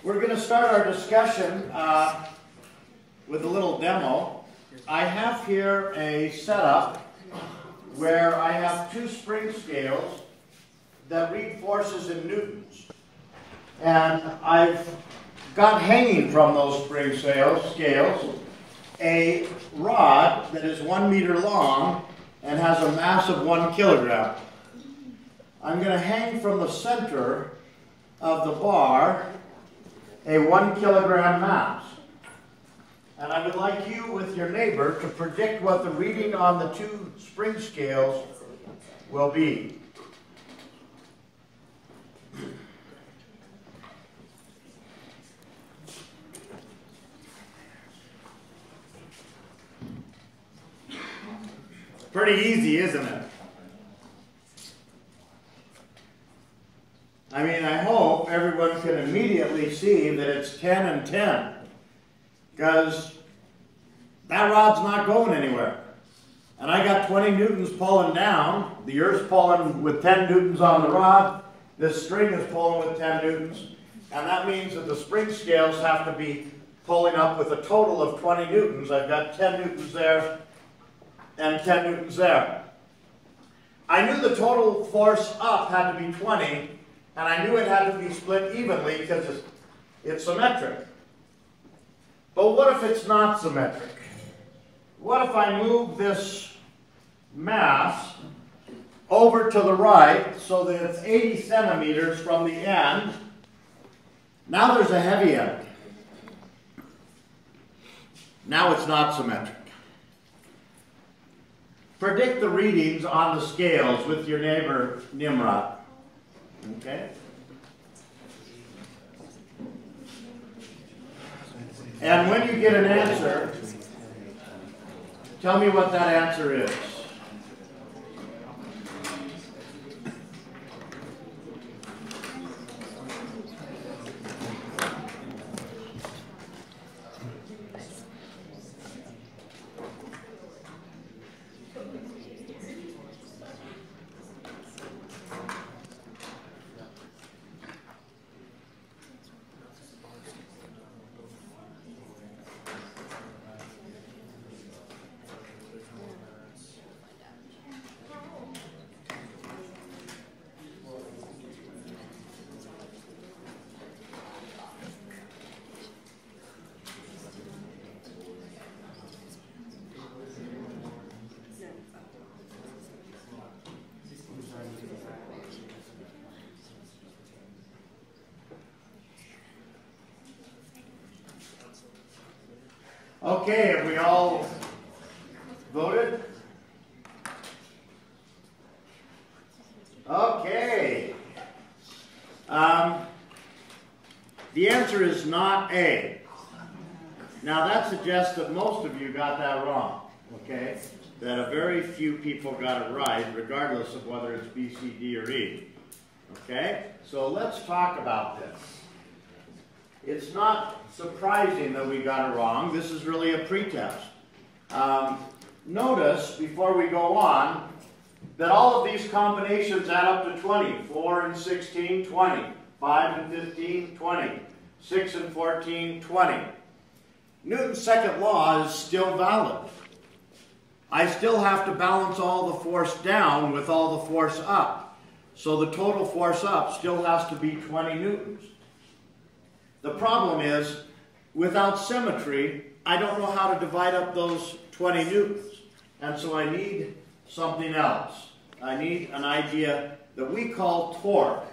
We're going to start our discussion with a little demo. I have here a setup where I have two spring scales that read forces in newtons. And I've got hanging from those spring scales a rod that is 1 meter long and has a mass of 1 kilogram. I'm going to hang from the center of the bar a 1 kilogram mass. And I would like you with your neighbor to predict what the reading on the two spring scales will be. Pretty easy, isn't it? I mean, I hope everyone can immediately see that it's 10 and 10, because that rod's not going anywhere. And I got 20 newtons pulling down. The earth's pulling with 10 newtons on the rod. This string is pulling with 10 newtons. And that means that the spring scales have to be pulling up with a total of 20 newtons. I've got 10 newtons there and 10 newtons there. I knew the total force up had to be 20, and I knew it had to be split evenly because it's symmetric. But what if it's not symmetric? What if I move this mass over to the right so that it's 80 centimeters from the end? Now there's a heavy end. Now it's not symmetric. Predict the readings on the scales with your neighbor Nimrod. Okay? And when you get an answer, tell me what that answer is. Okay, have we all voted? Okay. The answer is not A. Now that suggests that most of you got that wrong, okay? That a very few people got it right, regardless of whether it's B, C, D, or E. Okay? So let's talk about this. It's not surprising that we got it wrong. This is really a pretest. Notice, before we go on, that all of these combinations add up to 20. 4 and 16, 20. 5 and 15, 20. 6 and 14, 20. Newton's second law is still valid. I still have to balance all the force down with all the force up. So the total force up still has to be 20 newtons. The problem is, without symmetry, I don't know how to divide up those 20 newtons. And so I need something else. I need an idea that we call torque.